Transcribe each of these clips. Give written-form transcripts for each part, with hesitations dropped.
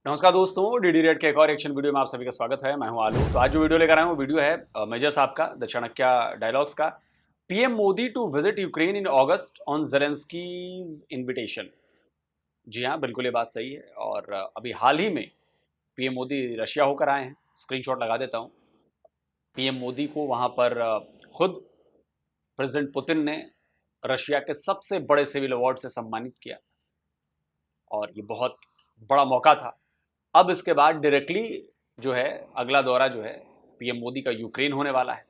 नमस्कार दोस्तों, DD red के एक और एक्शन वीडियो में आप सभी का स्वागत है। मैं हूं आलू। तो आज जो वीडियो लेकर आया हूं वो वीडियो है मेजर साहब का, द चाणक्य डायलॉग्स का। PM Modi to visit Ukraine in August on Zelenskyy's invitation. जी हाँ, बिल्कुल ये बात सही है। और अभी हाल ही में पीएम मोदी रशिया होकर आए हैं। स्क्रीनशॉट लगा देता हूँ। पीएम मोदी को वहाँ पर खुद प्रेसिडेंट पुतिन ने रशिया के सबसे बड़े सिविल अवार्ड से सम्मानित किया और ये बहुत बड़ा मौका था। अब इसके बाद डायरेक्टली जो है अगला दौरा जो है पीएम मोदी का यूक्रेन होने वाला है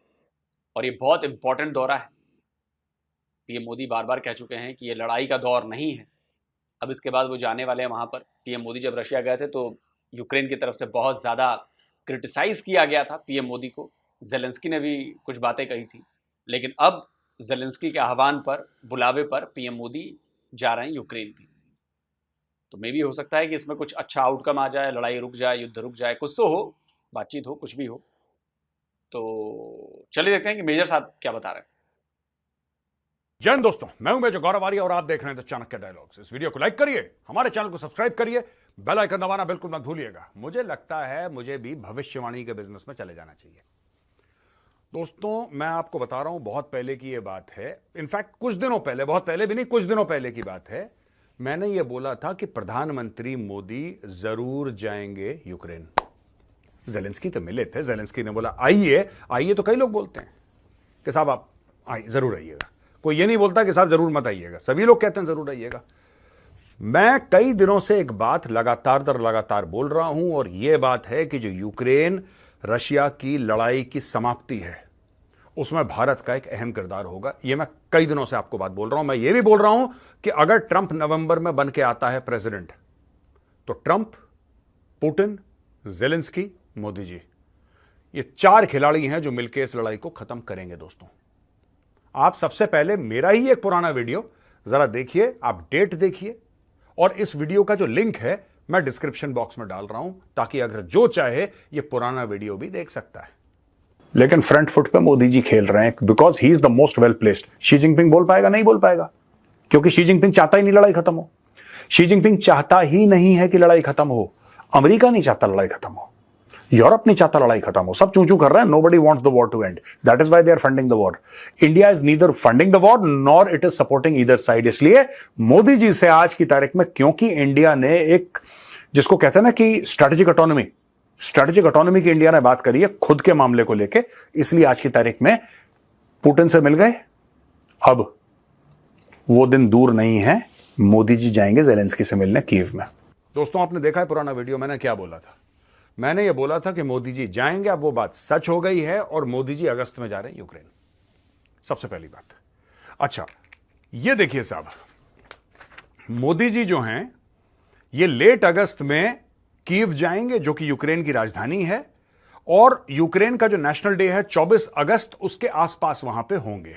और ये बहुत इंपॉर्टेंट दौरा है। पीएम मोदी बार बार कह चुके हैं कि ये लड़ाई का दौर नहीं है। अब इसके बाद वो जाने वाले हैं वहाँ पर। पीएम मोदी जब रशिया गए थे तो यूक्रेन की तरफ से बहुत ज़्यादा क्रिटिसाइज किया गया था पीएम मोदी को। जेलेंस्की ने भी कुछ बातें कही थी, लेकिन अब जेलेंस्की के आह्वान पर, बुलावे पर पीएम मोदी जा रहे हैं यूक्रेन भी। तो मे भी हो सकता है कि इसमें कुछ अच्छा आउटकम आ जाए, लड़ाई रुक जाए, युद्ध रुक जाए, कुछ तो हो, बातचीत हो, कुछ भी हो। तो चलिए देखते हैं कि मेजर साहब क्या बता रहे हैं। जय हिंद दोस्तों, मैं हूं मेजर गौरव आर्य और आप देख रहे हैं द चाणक्य डायलॉग्स। इस वीडियो को लाइक करिए, हमारे चैनल को सब्सक्राइब करिए, बेल आइकन दबाना बिल्कुल मत भूलिएगा। मुझे लगता है मुझे भी भविष्यवाणी के बिजनेस में चले जाना चाहिए। दोस्तों, मैं आपको बता रहा हूं, बहुत पहले की यह बात है। इनफैक्ट कुछ दिनों पहले, बहुत पहले भी नहीं, कुछ दिनों पहले की बात है। मैंने यह बोला था कि प्रधानमंत्री मोदी जरूर जाएंगे यूक्रेन। जेलेंस्की तो मिले थे, जेलेंस्की ने बोला आइए आइए, तो कई लोग बोलते हैं कि साहब आप आइए, जरूर आइएगा। कोई ये नहीं बोलता कि साहब जरूर मत आइएगा, सभी लोग कहते हैं जरूर आइएगा। मैं कई दिनों से एक बात लगातार दर लगातार बोल रहा हूं और यह बात है कि जो यूक्रेन रशिया की लड़ाई की समाप्ति है उसमें भारत का एक अहम किरदार होगा। यह मैं कई दिनों से आपको बात बोल रहा हूं। मैं यह भी बोल रहा हूं कि अगर ट्रंप नवंबर में बन के आता है प्रेसिडेंट, तो Trump, Putin, Zelensky, Modi ji, ये चार खिलाड़ी हैं जो मिलकर इस लड़ाई को खत्म करेंगे। दोस्तों, आप सबसे पहले मेरा ही एक पुराना वीडियो जरा देखिए, आप डेट देखिए, और इस वीडियो का जो लिंक है मैं डिस्क्रिप्शन बॉक्स में डाल रहा हूं, ताकि अगर जो चाहे ये पुराना वीडियो भी देख सकता है। लेकिन फ्रंट फुट पे मोदी जी खेल रहे हैं because he is the most well placed. Xi Jinping बोल पाएगा? नहीं बोल पाएगा, क्योंकि शी जिनपिंग चाहता ही नहीं लड़ाई खत्म हो। शी जिनपिंग चाहता ही नहीं है कि लड़ाई खत्म हो। अमेरिका नहीं चाहता लड़ाई खत्म हो, यूरोप नहीं चाहता लड़ाई खत्म हो। सब चूं कर रहे हैं, nobody wants the war to end. That is why they are funding the war. India is neither funding the war nor it is supporting either side. इसलिए मोदी जी से आज की तारीख में, क्योंकि इंडिया ने एक, जिसको कहते हैं ना कि स्ट्रेटेजिक ऑटोनॉमी की इंडिया ने बात करी है खुद के मामले को लेके, इसलिए आज की तारीख में पुतिन से मिल गए। अब वो दिन दूर नहीं है, मोदी जी जाएंगे जेलेंस्की से मिलने कीव में। दोस्तों, आपने देखा है पुराना वीडियो, मैंने क्या बोला था? मैंने ये बोला था कि मोदी जी जाएंगे। अब वो बात सच हो गई है और मोदी जी अगस्त में जा रहे हैं यूक्रेन। सबसे पहली बात। अच्छा, ये देखिए साहब, मोदी जी जो हैं ये लेट अगस्त में कीव जाएंगे, जो कि यूक्रेन की राजधानी है, और यूक्रेन का जो नेशनल डे है 24 अगस्त, उसके आसपास वहां पे होंगे।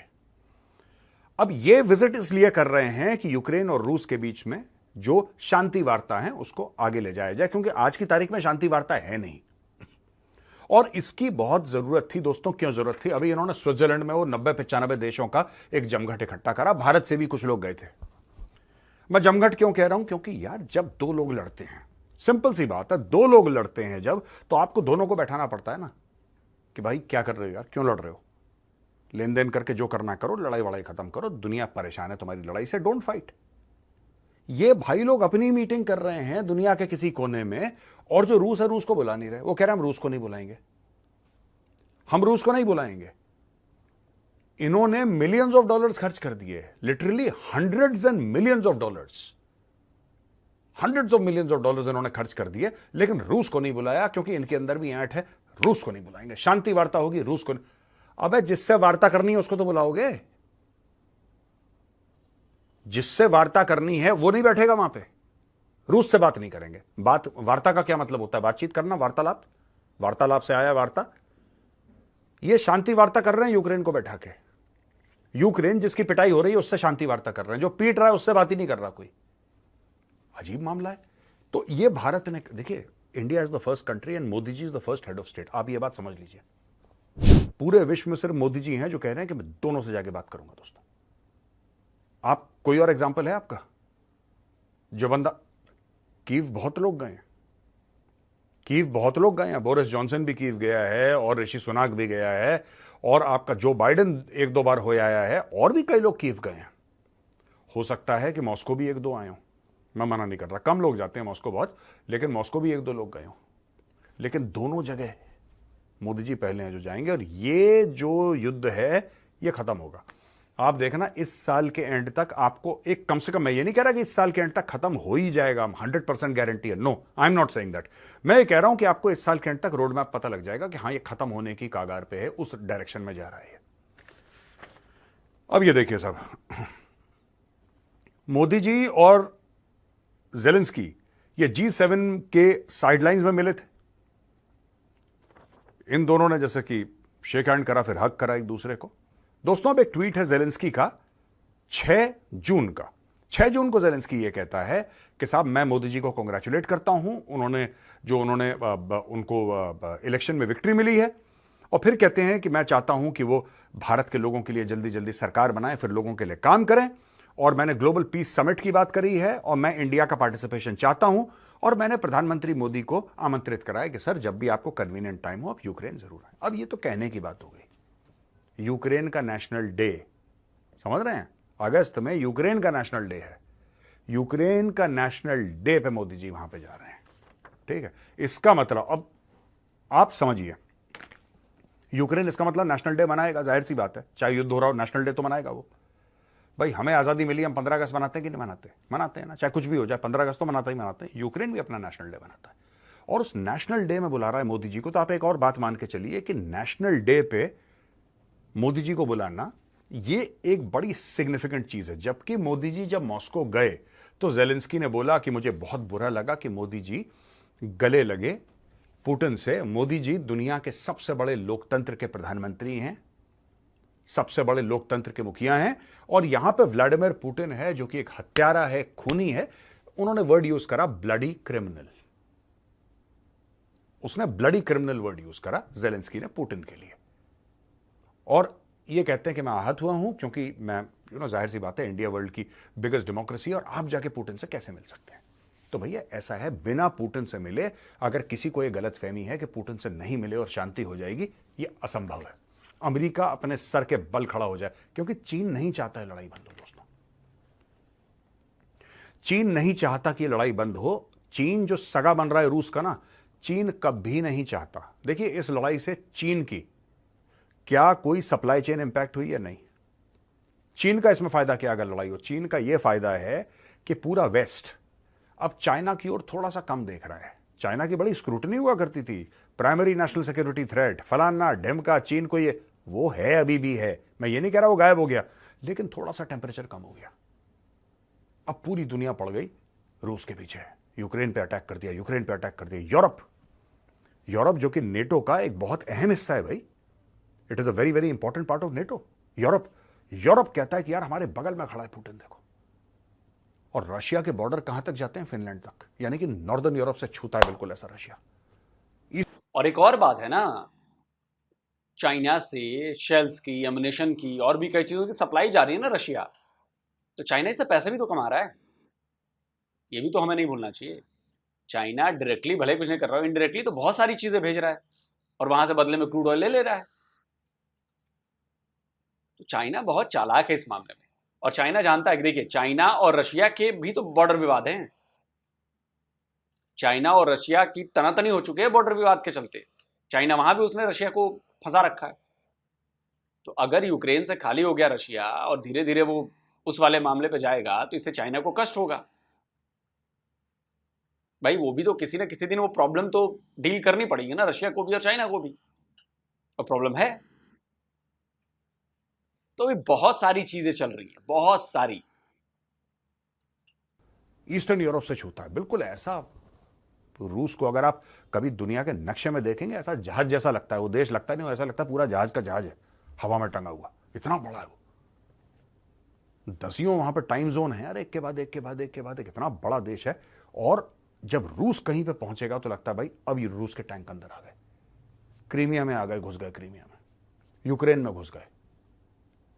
अब ये विजिट इसलिए कर रहे हैं कि यूक्रेन और रूस के बीच में जो शांति वार्ता है उसको आगे ले जाया जाए, क्योंकि आज की तारीख में शांति वार्ता है नहीं और इसकी बहुत जरूरत थी। दोस्तों, क्यों जरूरत थी? अभी इन्होंने स्विट्जरलैंड में वो 90-95 देशों का एक जमघट इकट्ठा करा, भारत से भी कुछ लोग गए थे। मैं जमघट क्यों कह रहा हूं? क्योंकि यार, जब दो लोग लड़ते हैं, सिंपल सी बात है, दो लोग लड़ते हैं जब, तो आपको दोनों को बैठाना पड़ता है ना कि भाई क्या कर रहे हो यार, क्यों लड़ रहे हो, लेन देन करके जो करना करो, लड़ाई वड़ाई खत्म करो, दुनिया परेशान है तुम्हारी लड़ाई से, डोंट फाइट। ये भाई लोग अपनी मीटिंग कर रहे हैं दुनिया के किसी कोने में, और जो रूस है, रूस को बुला नहीं रहे। वो कह रहे हैं हम रूस को नहीं बुलाएंगे, हम रूस को नहीं बुलाएंगे। इन्होंने मिलियंस ऑफ डॉलर्स खर्च कर दिए, literally hundreds and millions of dollars, hundreds of millions of dollars इन्होंने खर्च कर दिए, लेकिन रूस को नहीं बुलाया, क्योंकि इनके अंदर भी ऐंठ है, रूस को नहीं बुलाएंगे। शांति वार्ता होगी, रूस को नहीं। अबे, जिससे वार्ता करनी है उसको तो बुलाओगे, जिससे वार्ता करनी है वो नहीं बैठेगा वहां पे। रूस से बात नहीं करेंगे। बात, वार्ता का क्या मतलब होता है? बातचीत करना, वार्तालाप। वार्तालाप से आया वार्ता। ये शांति वार्ता कर रहे हैं यूक्रेन को बैठा के। यूक्रेन जिसकी पिटाई हो रही है उससे शांति वार्ता कर रहे हैं, जो पीट रहा है उससे बात ही नहीं कर रहा कोई। अजीब मामला है। तो ये भारत ने, देखिए, India is the first country and Modi ji is the first head of state. आप ये बात समझ लीजिए। पूरे विश्व में सिर्फ मोदी जी हैं जो कह रहे हैं कि मैं दोनों से जाके बात करूंगा। दोस्तों, आप, कोई और एग्जाम्पल है आपका? जो बंदा, कीव बहुत लोग गए हैं, कीव बहुत लोग गए हैं, बोरिस जॉनसन भी कीव गया है और ऋषि सुनाक भी गया है, और आपका जो बाइडेन एक दो बार हो आया है, और भी कई लोग कीव गए हैं। हो सकता है कि मॉस्को भी एक दो आए हों, मैं मना नहीं कर रहा, कम लोग जाते हैं मॉस्को बहुत, लेकिन मॉस्को भी एक दो लोग गए हों। लेकिन दोनों जगह मोदी जी पहले हैं जो जाएंगे, और ये जो युद्ध है ये खत्म होगा। आप देखना इस साल के एंड तक आपको एक, कम से कम मैं ये नहीं कह रहा कि इस साल के एंड तक खत्म हो ही जाएगा, 100% गारंटी है, no I am not saying that. मैं ये कह रहा हूं कि आपको इस साल के एंड तक रोड मैप पता लग जाएगा कि हाँ ये खत्म होने की कागार पे है, उस डायरेक्शन में जा रहा है। अब ये देखिए साहब, मोदी जी और जेलेंस्की ये G7 के साइडलाइंस में मिले थे। इन दोनों ने जैसे कि शेक हैंड करा, फिर हक करा एक दूसरे को। दोस्तों अब एक ट्वीट है जेलेंस्की का 6 जून का। 6 जून को जेलेंस्की ये कहता है कि साहब मैं मोदी जी को कांग्रेचुलेट करता हूं, उन्होंने उनको इलेक्शन में विक्ट्री मिली है, और फिर कहते हैं कि मैं चाहता हूं कि वो भारत के लोगों के लिए जल्दी जल्दी सरकार बनाए, फिर लोगों के लिए काम करें, और मैंने ग्लोबल पीस समिट की बात करी है, और मैं इंडिया का पार्टिसिपेशन चाहता हूं, और मैंने प्रधानमंत्री मोदी को आमंत्रित करा है कि सर जब भी आपको कन्वीनियंट टाइम हो आप यूक्रेन जरूर आए। अब ये तो कहने की बात हो गई। यूक्रेन का नेशनल डे, समझ रहे हैं, अगस्त में यूक्रेन का नेशनल डे है, यूक्रेन का नेशनल डे पे मोदी जी वहां पे जा रहे हैं। ठीक है, इसका मतलब अब आप समझिए, यूक्रेन इसका मतलब नेशनल डे मनाएगा, जाहिर सी बात है, चाहे युद्ध हो रहा हो नेशनल डे तो मनाएगा वो। भाई हमें आज़ादी मिली, हम 15 अगस्त मनाते हैं कि नहीं मनाते? मनाते हैं ना, चाहे कुछ भी हो जाए 15 अगस्त तो मनाते ही मनाते हैं। यूक्रेन भी अपना नेशनल डे मनाता है, और उस नेशनल डे में बुला रहा है मोदी जी को। तो आप एक और बात मान के चलिए कि नेशनल डे पे मोदी जी को बुलाना ये एक बड़ी सिग्निफिकेंट चीज है। जबकि मोदी जी जब मॉस्को गए तो जेलेंस्की ने बोला कि मुझे बहुत बुरा लगा कि मोदी जी गले लगे पुतिन से। मोदी जी दुनिया के सबसे बड़े लोकतंत्र के प्रधानमंत्री हैं, सबसे बड़े लोकतंत्र के मुखिया हैं, और यहां पे व्लादिमीर पुतिन है जो कि एक हत्यारा है, खूनी है। उन्होंने वर्ड यूज करा ब्लडी क्रिमिनल, उसने ब्लडी क्रिमिनल वर्ड यूज करा जेलेंस्की ने पुतिन के लिए। और ये कहते हैं कि मैं आहत हुआ हूं क्योंकि मैं जाहिर सी बात है इंडिया वर्ल्ड की बिगेस्ट डेमोक्रेसी, और आप जाके पुतिन से कैसे मिल सकते हैं? तो भैया ऐसा है, बिना पुतिन से मिले अगर किसी को यह गलत फहमी है कि पुतिन से नहीं मिले और शांति हो जाएगी, यह असंभव है। अमेरिका अपने सर के बल खड़ा हो जाए, क्योंकि चीन नहीं चाहता है लड़ाई बंद हो। दोस्तों चीन नहीं चाहता कि लड़ाई बंद हो। चीन जो सगा बन रहा है रूस का ना, चीन कभी नहीं चाहता। देखिए इस लड़ाई से चीन की क्या कोई सप्लाई चेन इंपैक्ट हुई या नहीं? चीन का इसमें फायदा क्या अगर लड़ाई हो? चीन का यह फायदा है कि पूरा वेस्ट अब चाइना की ओर थोड़ा सा कम देख रहा है। चाइना की बड़ी स्क्रूटनी हुआ करती थी, प्राइमरी नेशनल सिक्योरिटी थ्रेट, फलाना ढिमका, चीन को ये वो है, अभी भी है। मैं ये नहीं कह रहा वो गायब हो गया, लेकिन थोड़ा सा टेम्परेचर कम हो गया। अब पूरी दुनिया पड़ गई रूस के पीछे, यूक्रेन पे अटैक कर दिया, यूक्रेन पे अटैक कर दिया। यूरोप जो कि नेटो का एक बहुत अहम हिस्सा है भाई, it is a very very important part of NATO. Europe कहता है कि यार हमारे बगल में खड़ा है पुतिन, देखो। और रशिया के बॉर्डर कहां तक जाते हैं? फिनलैंड तक, यानी कि नॉर्दर्न यूरोप से छूता है बिल्कुल ऐसा रशिया। और एक और बात है ना, चाइना से शेल्स की, एमुनेशन की और भी कई चीजों की सप्लाई जा रही है ना रशिया, तो चाइना इससे पैसे भी तो कमा रहा है, ये भी तो हमें नहीं भूलना चाहिए। चाइना डायरेक्टली भले कुछ नहीं कर रहा है, इनडायरेक्टली तो बहुत सारी चीजें भेज रहा है, और वहां से बदले में क्रूड ऑयल ले रहा है। तो चाइना बहुत चालाक है इस मामले में, और चाइना जानता है कि देखिए चाइना और रशिया के भी तो बॉर्डर विवाद हैं। चाइना और रशिया की तनातनी हो चुके हैं बॉर्डर विवाद के चलते। चाइना वहां भी उसने रशिया को फंसा रखा है। तो अगर यूक्रेन से खाली हो गया रशिया और धीरे धीरे वो उस वाले मामले पे जाएगा, तो इससे चाइना को कष्ट होगा। भाई वो भी तो किसी ना किसी दिन वो प्रॉब्लम तो डील करनी पड़ेगी ना, रशिया को भी और चाइना को भी, और प्रॉब्लम है। तो भी बहुत सारी चीजें चल रही हैं, बहुत सारी। ईस्टर्न यूरोप से छूता है बिल्कुल ऐसा। रूस को अगर आप कभी दुनिया के नक्शे में देखेंगे, ऐसा जहाज जैसा लगता है वो देश, लगता नहीं, ऐसा लगता है पूरा जहाज का जहाज है, हवा में टंगा हुआ, इतना बड़ा है वो। दसियों वहां पर टाइम जोन है यार, एक के बाद एक के बाद एक के बाद एक, इतना बड़ा देश है। और जब रूस कहीं पे पहुंचेगा तो लगता है भाई अब ये रूस के टैंक अंदर आ गए, क्रीमिया में आ गए, घुस गए क्रीमिया में, यूक्रेन में घुस गए।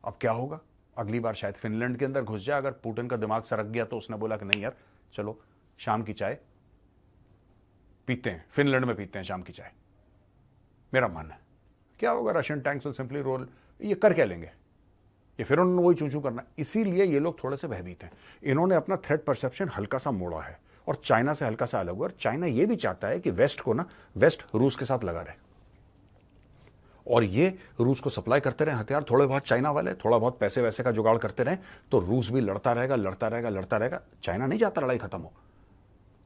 अब क्या होगा? अगली बार शायद फिनलैंड के अंदर घुस जाए। अगर पुतिन का दिमाग सरक गया तो उसने बोला कि नहीं यार चलो शाम की चाय पीते हैं, फिनलैंड में पीते हैं शाम की चाय। मेरा मानना है क्या होगा, Russian tanks will simply roll, ये कर क्या लेंगे, ये फिर उन्होंने वही चूं चूं करना। इसीलिए ये लोग थोड़े से भयभीत हैं। इन्होंने अपना थ्रेट परसेप्शन हल्का सा मोड़ा है और चाइना से हल्का सा अलग हुआ। और चाइना ये भी चाहता है कि वेस्ट को ना, वेस्ट रूस के साथ लगा रहे और ये रूस को सप्लाई करते रहे हथियार, थोड़े बहुत चाइना वाले थोड़ा बहुत पैसे वैसे का जुगाड़ करते रहे, तो रूस भी लड़ता रहेगा लड़ता रहेगा लड़ता रहेगा। चाइना नहीं चाहता लड़ाई खत्म हो,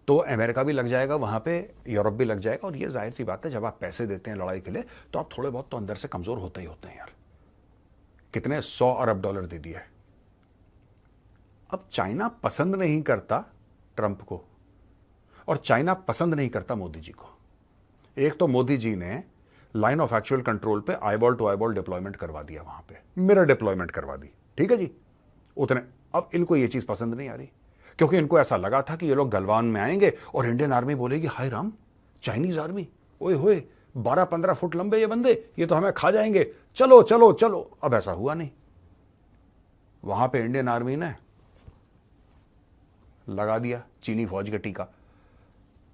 तो अमेरिका भी लग जाएगा वहां पे, यूरोप भी लग जाएगा। और ये जाहिर सी बात है, जब आप पैसे देते हैं लड़ाई के लिए तो आप थोड़े बहुत तो अंदर से कमजोर होते ही होते हैं यार। कितने $100 अरब दे दिया है। अब चाइना पसंद नहीं करता ट्रंप को और चाइना पसंद नहीं करता मोदी जी को। एक तो मोदी जी ने लाइन ऑफ एक्चुअल कंट्रोल पे आईबॉल टू आईबॉल डिप्लॉयमेंट करवा दिया, वहां पे मिरर डिप्लॉयमेंट करवा दी, ठीक है जी उतने। अब इनको ये चीज पसंद नहीं आ रही, क्योंकि इनको ऐसा लगा था कि ये लोग गलवान में आएंगे और इंडियन आर्मी बोलेगी हाय राम, चाइनीज आर्मी, ओए होए 12-15 फुट लंबे ये बंदे, ये तो हमें खा जाएंगे, चलो चलो चलो। अब ऐसा हुआ नहीं, वहां पे इंडियन आर्मी ने लगा दिया चीनी फौज का टीका।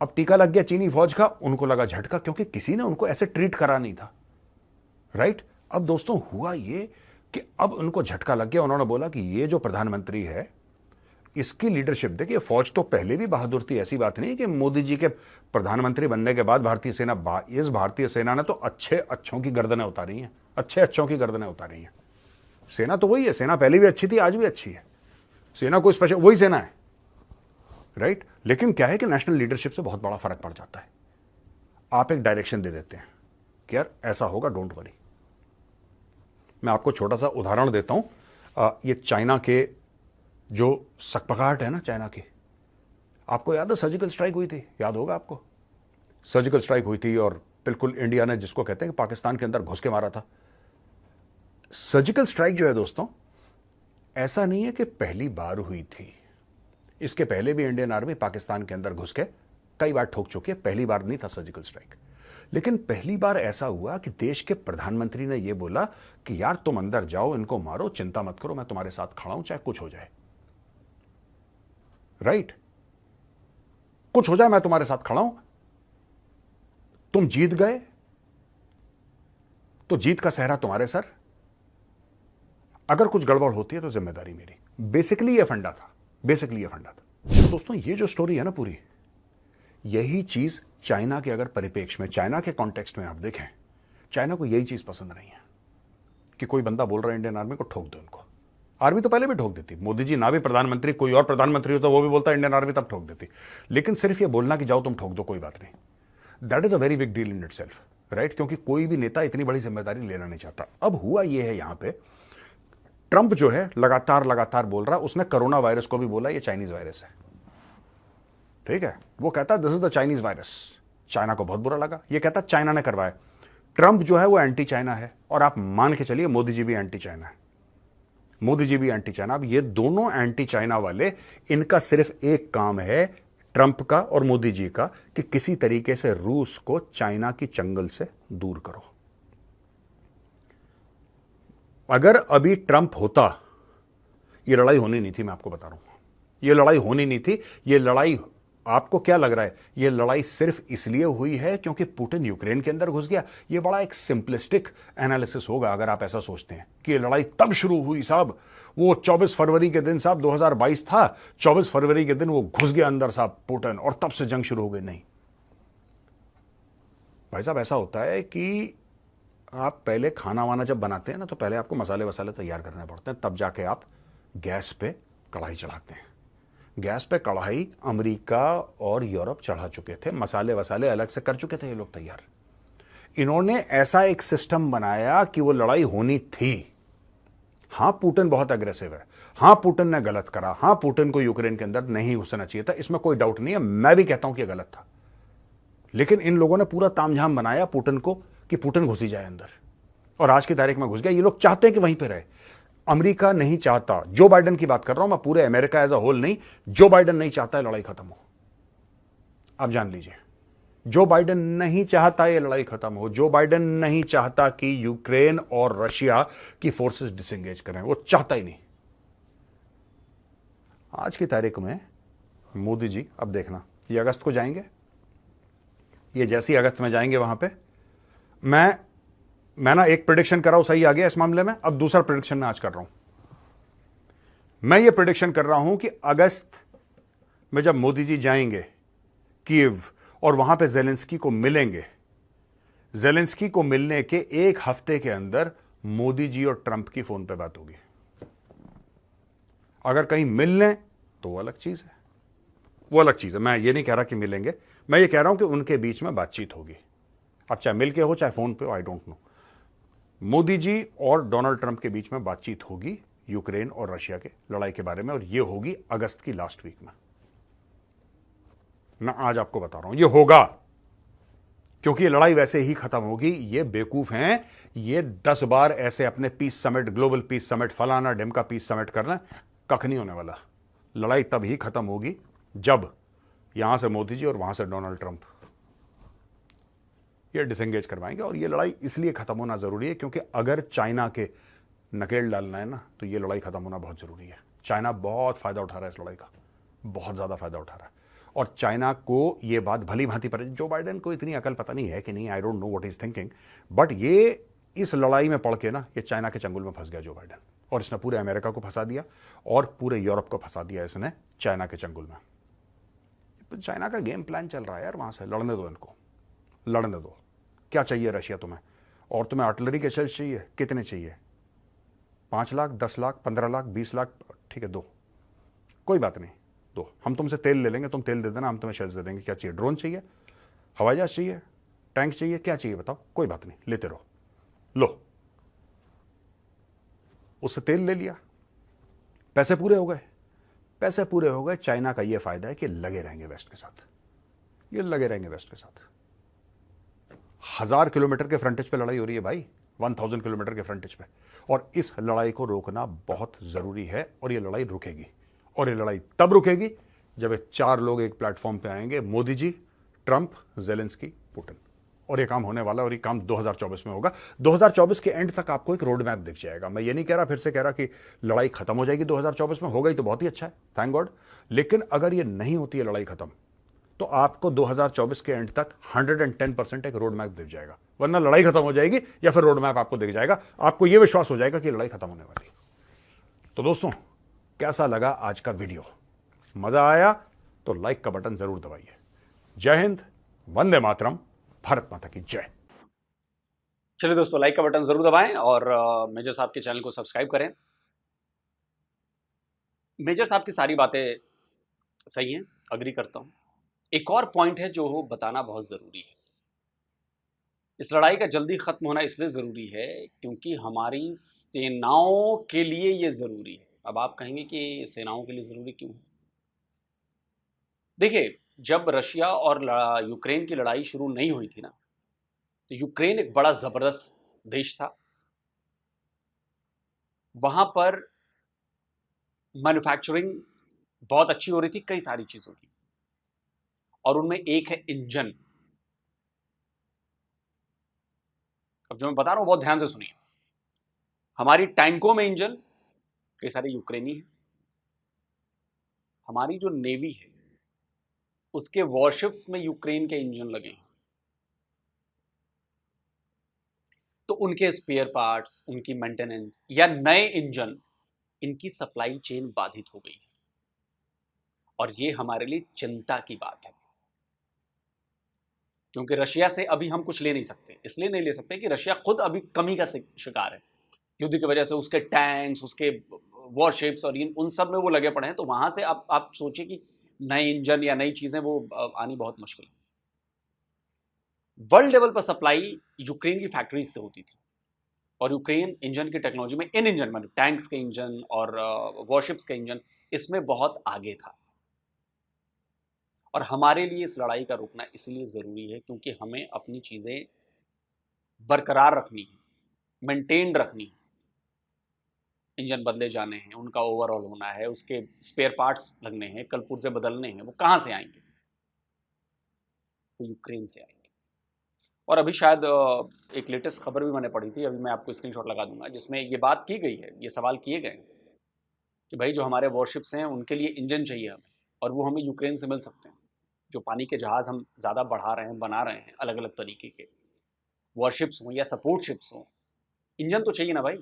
अब टीका लग गया चीनी फौज का, उनको लगा झटका, क्योंकि किसी ने उनको ऐसे ट्रीट करा नहीं था, राइट। अब दोस्तों हुआ ये कि अब उनको झटका लग गया। उन्होंने बोला कि ये जो प्रधानमंत्री है इसकी लीडरशिप, देखिए फौज तो पहले भी बहादुर थी, ऐसी बात नहीं कि मोदी जी के प्रधानमंत्री बनने के बाद भारतीय सेना, इस भारतीय सेना ने तो अच्छों की गर्दनें उतारी हैं, अच्छों की गर्दनें उतारी हैं। सेना तो वही है, सेना पहले भी अच्छी थी, आज भी अच्छी है, सेना कोई स्पेशल, वही सेना है, राइट। लेकिन क्या है कि नेशनल लीडरशिप से बहुत बड़ा फर्क पड़ जाता है। आप एक डायरेक्शन दे देते हैं कि यार ऐसा होगा, डोंट वरी। मैं आपको छोटा सा उदाहरण देता हूं। ये चाइना के जो सकपकाहट है ना चाइना की, आपको याद है सर्जिकल स्ट्राइक हुई थी, याद होगा आपको, सर्जिकल स्ट्राइक हुई थी और बिल्कुल इंडिया ने, जिसको कहते हैं कि पाकिस्तान के अंदर घुस के मारा था। सर्जिकल स्ट्राइक जो है दोस्तों, ऐसा नहीं है कि पहली बार हुई थी, इसके पहले भी इंडियन आर्मी पाकिस्तान के अंदर घुस के कई बार ठोक चुकी है, पहली बार नहीं था सर्जिकल स्ट्राइक। लेकिन पहली बार ऐसा हुआ कि देश के प्रधानमंत्री ने यह बोला कि यार तुम अंदर जाओ, इनको मारो, चिंता मत करो, मैं तुम्हारे साथ खड़ा हूं, चाहे कुछ हो जाए, राइट। कुछ हो जाए मैं तुम्हारे साथ खड़ा हूं। तुम जीत गए तो जीत का सेहरा तुम्हारे सर, अगर कुछ गड़बड़ होती है तो जिम्मेदारी मेरी। बेसिकली ये फंडा था, तो दोस्तों ये जो स्टोरी है ना पूरी, यही चीज चाइना के अगर परिप्रेक्ष्य में, चाइना के कॉन्टेक्स्ट में आप देखें, चाइना को यही चीज पसंद नहीं है कि कोई बंदा बोल रहा है इंडियन आर्मी को ठोक दो उनको। आर्मी तो पहले भी ठोक देती, मोदी जी ना भी प्रधानमंत्री, कोई और प्रधानमंत्री हो तो वो भी बोलता इंडियन आर्मी तब ठोक देती। लेकिन सिर्फ ये बोलना कि जाओ तुम ठोक दो, कोई बात नहीं, that is a very big deal in itself, right. क्योंकि कोई भी नेता इतनी बड़ी जिम्मेदारी लेना नहीं चाहता। अब हुआ ये है, यहां पे ट्रंप जो है लगातार बोल रहा, उसने कोरोना वायरस को भी बोला ये चाइनीज वायरस है, ठीक है। वो कहता this is the Chinese virus, China को बहुत बुरा लगा, ये कहता चाइना ने करवाया। ट्रंप जो है वो एंटी चाइना है, और आप मान के चलिए मोदी जी भी एंटी चाइना है, मोदी जी भी एंटी चाइना। अब ये दोनों एंटी चाइना वाले, इनका सिर्फ एक काम है, ट्रंप का और मोदी जी का, कि किसी तरीके से रूस को चाइना की चंगल से दूर करो। अगर अभी ट्रंप होता, ये लड़ाई होनी नहीं थी, मैं आपको बता रहा हूं, ये लड़ाई होनी नहीं थी। ये लड़ाई, आपको क्या लग रहा है, ये लड़ाई सिर्फ इसलिए हुई है क्योंकि पुतिन यूक्रेन के अंदर घुस गया? ये बड़ा एक सिंपलिस्टिक एनालिसिस होगा अगर आप ऐसा सोचते हैं कि ये लड़ाई तब शुरू हुई साहब, वो 24 फरवरी के दिन साहब 2022 था, 24 फरवरी के दिन वो घुस गया अंदर साहब पुतिन, और तब से जंग शुरू हो गई। नहीं भाई साहब, ऐसा होता है कि आप पहले खाना वाना जब बनाते हैं ना, तो पहले आपको मसाले वसाले तैयार करने पड़ते हैं, तब जाके आप गैस पे कढ़ाई चढ़ाते हैं। गैस पे कढ़ाई अमेरिका और यूरोप चढ़ा चुके थे, मसाले वसाले अलग से कर चुके थे ये लोग तैयार। इन्होंने ऐसा एक सिस्टम बनाया कि वो लड़ाई होनी थी। हां, पुतिन बहुत अग्रेसिव है, हां पुतिन ने गलत करा, हां पुतिन को यूक्रेन के अंदर नहीं घुसना चाहिए था, इसमें कोई डाउट नहीं है, मैं भी कहता हूं कि गलत था। लेकिन इन लोगों ने पूरा तामझाम बनाया पुतिन को कि पुतिन घुसी जाए अंदर, और आज की तारीख में घुस गया। ये लोग चाहते हैं कि वहीं पे रहे। अमेरिका नहीं चाहता, जो बाइडेन की बात कर रहा हूं मैं, पूरे अमेरिका एज अ होल नहीं, जो बाइडेन नहीं चाहता है लड़ाई खत्म हो। आप जान लीजिए, जो बाइडेन नहीं चाहता ये लड़ाई खत्म हो, जो बाइडेन नहीं चाहता कि यूक्रेन और रशिया की फोर्सेस डिसएंगेज करें, वो चाहता ही नहीं। आज की तारीख में मोदी जी, अब देखना, ये अगस्त को जाएंगे, ये जैसे ही अगस्त में जाएंगे वहां पे, मैं ना एक प्रिडिक्शन कर रहा हूं, सही आ गया इस मामले में। अब दूसरा प्रिडिक्शन मैं आज कर रहा हूं। मैं ये प्रिडिक्शन कर रहा हूं कि अगस्त में जब मोदी जी जाएंगे कीव और वहां पे जेलेंस्की को मिलेंगे, जेलेंस्की को मिलने के एक हफ्ते के अंदर मोदी जी और ट्रंप की फोन पे बात होगी। अगर कहीं मिल लें तो वो अलग चीज है, वो अलग चीज है। मैं ये नहीं कह रहा कि मिलेंगे, मैं ये कह रहा हूं कि उनके बीच में बातचीत होगी। अब चाहे मिल के हो चाहे फोन पे हो, I don't know. Modi ji और डोनाल्ड ट्रंप के बीच में बातचीत होगी यूक्रेन और रशिया के लड़ाई के बारे में, और ये होगी अगस्त की लास्ट वीक में। मैं आज आपको बता रहा हूं ये होगा, क्योंकि ये लड़ाई वैसे ही खत्म होगी। ये बेवकूफ हैं, ये 10 बार ऐसे अपने peace summit, global peace summit, फलाना ढिमका पीस समिट कर रहे हैं, कख नहीं होने वाला। लड़ाई तब ही खत्म होगी जब यहां से मोदी जी और वहां से डोनाल्ड ट्रंप ये डिसएंगेज करवाएंगे। और ये लड़ाई इसलिए खत्म होना जरूरी है क्योंकि अगर चाइना के नकेल डालना है ना, तो ये लड़ाई खत्म होना बहुत जरूरी है। चाइना बहुत फायदा उठा रहा है इस लड़ाई का, बहुत ज्यादा फायदा उठा रहा है। और चाइना को ये बात भली भांति पर, जो बाइडेन को इतनी अकल पता नहीं है कि नहीं, I don't know what is thinking, but ये इस लड़ाई में पड़ के ना, ये चाइना के चंगुल में फंस गया जो बाइडेन, और इसने पूरे अमेरिका को फंसा दिया और पूरे यूरोप को फंसा दिया इसने चाइना के चंगुल में। चाइना का गेम प्लान चल रहा है यार, वहां से लड़ने दो इनको, लड़ने दो। क्या चाहिए रशिया तुम्हें? और तुम्हें आर्टिलरी के शेल्स चाहिए? कितने चाहिए? 5 लाख, 10 लाख, 15 लाख, 20 लाख? ठीक है, दो, कोई बात नहीं, दो। हम तुमसे तेल ले लेंगे, तुम तेल दे देना, हम तुम्हें शेल्स दे देंगे। क्या चाहिए? ड्रोन चाहिए, हवाई जहाज चाहिए, टैंक चाहिए, क्या चाहिए बताओ? कोई बात नहीं, लेते रहो। लो, उससे तेल ले लिया, पैसे पूरे हो गए, पैसे पूरे हो गए। चाइना का यह फायदा है कि लगे रहेंगे वेस्ट के साथ, ये लगे रहेंगे वेस्ट के साथ। 1000 किलोमीटर के फ्रंटेज पे लड़ाई हो रही है भाई, 1000 किलोमीटर के फ्रंटेज पे, और इस लड़ाई को रोकना बहुत जरूरी है। और ये लड़ाई रुकेगी, और ये लड़ाई तब रुकेगी जब ये 4 लोग एक प्लेटफॉर्म पे आएंगे, Modi ji, Trump, Zelensky, Putin. और ये काम होने वाला, और ये काम 2024 में होगा। 2024 के एंड तक आपको एक रोड मैप दिख जाएगा। मैं ये नहीं कह रहा, फिर से कह रहा कि लड़ाई खत्म हो जाएगी 2024 में, हो गई तो बहुत ही अच्छा है, थैंक गॉड। लेकिन अगर ये नहीं होती है लड़ाई खत्म, तो आपको 2024 के एंड तक 110% एक रोड मैप दिख जाएगा। वरना लड़ाई खत्म हो जाएगी या फिर रोड मैप आपको दिख जाएगा, आपको यह विश्वास हो जाएगा कि लड़ाई खत्म होने वाली। तो दोस्तों, कैसा लगा आज का वीडियो? मजा आया तो लाइक का बटन जरूर दबाइए। जय हिंद, वंदे मातरम, भारत माता की जय। चलिए दोस्तों, लाइक का बटन जरूर दबाएं और मेजर साहब के चैनल को सब्सक्राइब करें। मेजर साहब की सारी बातें सही हैं, अग्री करता हूं। एक और पॉइंट है जो बताना बहुत जरूरी है। इस लड़ाई का जल्दी खत्म होना इसलिए जरूरी है क्योंकि हमारी सेनाओं के लिए ये जरूरी है। अब आप कहेंगे कि सेनाओं के लिए जरूरी क्यों है? देखिए, जब रशिया और यूक्रेन की लड़ाई शुरू नहीं हुई थी ना, तो यूक्रेन एक बड़ा जबरदस्त देश था। वहां पर मैन्युफैक्चरिंग बहुत अच्छी हो रही थी कई सारी चीजों की, और उनमें एक है इंजन। अब जो मैं बता रहा हूं बहुत ध्यान से सुनिए। हमारी टैंकों में इंजन कई सारे यूक्रेनी है। हमारी जो नेवी है उसके वॉरशिप्स में यूक्रेन के इंजन लगे हैं। तो उनके स्पेयर पार्ट्स, उनकी मेंटेनेंस या नए इंजन, इनकी सप्लाई चेन बाधित हो गई है, और ये हमारे लिए चिंता की बात है। क्योंकि रशिया से अभी हम कुछ ले नहीं सकते। इसलिए नहीं ले सकते कि रशिया खुद अभी कमी का शिकार है। युद्ध की वजह से उसके टैंक्स, उसके वॉरशिप्स और उन सब में वो लगे पड़े हैं। तो वहां से आप सोचिए कि नए इंजन या नई चीजें वो आनी बहुत मुश्किल है। वर्ल्ड लेवल पर सप्लाई यूक्रेन की फैक्ट्रीज से होती थी, और यूक्रेन इंजन की टेक्नोलॉजी में, इन इंजन मतलब टैंक्स के इंजन और वॉरशिप्स के इंजन, इसमें बहुत आगे था। और हमारे लिए इस लड़ाई का रुकना इसलिए जरूरी है क्योंकि हमें अपनी चीजें बरकरार रखनी है, मेंटेन्ड रखनी है। इंजन बदले जाने हैं, उनका ओवरऑल होना है, उसके स्पेयर पार्ट्स लगने हैं, कल पुर्जे बदलने हैं। वो कहां से आएंगे? वो यूक्रेन से आएंगे। और अभी शायद एक लेटेस्ट खबर भी मैंने पढ़ी थी, अभी मैं आपको स्क्रीनशॉट लगा दूंगा, जिसमें ये बात की गई है, ये सवाल किए गए कि भाई जो हमारे वॉरशिप्स हैं उनके लिए इंजन चाहिए हमें, और वो हमें यूक्रेन से मिल सकते हैं। जो पानी के जहाज़ हम ज़्यादा बढ़ा रहे हैं, बना रहे हैं अलग अलग तरीके के, वॉरशिप्स हों या सपोर्ट शिप्स हों, इंजन तो चाहिए ना भाई।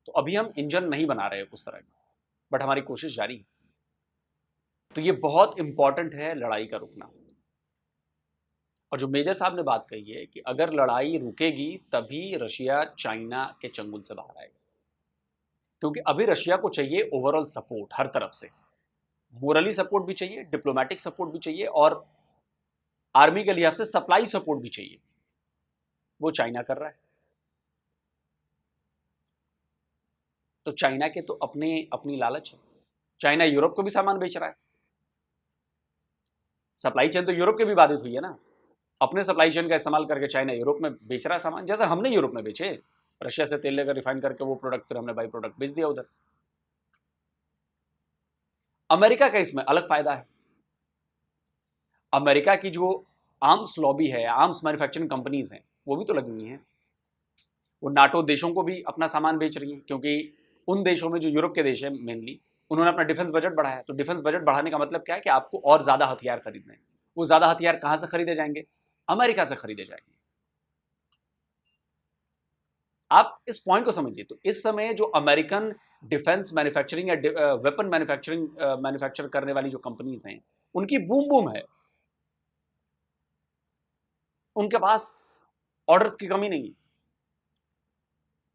तो अभी हम इंजन नहीं बना रहे उस तरह का, बट हमारी कोशिश जारी है। तो ये बहुत इंपॉर्टेंट है लड़ाई का रुकना। और जो मेजर साहब ने बात कही है कि अगर लड़ाई रुकेगी तभी रशिया चाइना के चंगुल से बाहर आएगा, क्योंकि अभी रशिया को चाहिए ओवरऑल सपोर्ट हर तरफ से, मोरली सपोर्ट भी चाहिए, डिप्लोमेटिक सपोर्ट भी चाहिए और आर्मी के लिहाज से सप्लाई सपोर्ट भी चाहिए। वो चाइना कर रहा है। तो चाइना के तो अपनी लालच है। चाइना यूरोप को भी सामान बेच रहा है, सप्लाई चेन तो यूरोप के भी बाधित हुई है ना। अपने सप्लाई चेन का इस्तेमाल करके चाइना यूरोप में बेच रहा है सामान, जैसे हमने यूरोप में बेचे। रशिया से तेल लेकर रिफाइन करके वो प्रोडक्ट फिर हमने बाई प्रोडक्ट बेच दिया उधर। अमेरिका का इसमें अलग फायदा है। अमेरिका की जो आर्म्स लॉबी है, आर्म्स मैन्युफैक्चरिंग कंपनीज हैं, वो भी तो लगी हुई हैं। वो नाटो देशों को भी अपना सामान बेच रही है, क्योंकि उन देशों में जो यूरोप के देश हैं मेनली, उन्होंने अपना डिफेंस बजट बढ़ाया। तो डिफेंस बजट बढ़ाने का मतलब क्या है कि आपको और ज्यादा हथियार खरीदने हैं। वो ज्यादा हथियार कहां से खरीदे जाएंगे? अमेरिका से खरीदे जाएंगे। आप इस पॉइंट को समझिए। तो इस समय जो अमेरिकन डिफेंस मैन्युफैक्चरिंग या वेपन मैन्युफैक्चर करने वाली जो कंपनीज हैं, उनकी बूम बूम है। उनके पास ऑर्डर्स की कमी नहीं है,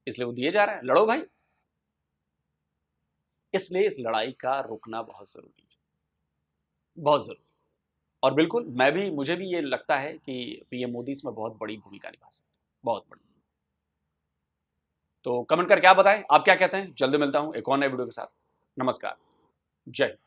इसलिए वो दिए जा रहे हैं। लड़ो भाई। इसलिए इस लड़ाई का रुकना बहुत जरूरी है, बहुत जरूरी। और बिल्कुल मुझे भी ये लगता है कि पीएम मोदी इसमें बहुत बड़ी भूमिका निभा सकते हैं, बहुत बड़ी। तो कमेंट करके आप बताएं आप क्या कहते हैं। जल्दी मिलता हूं एक और नए वीडियो के साथ। नमस्कार, जय हिंद।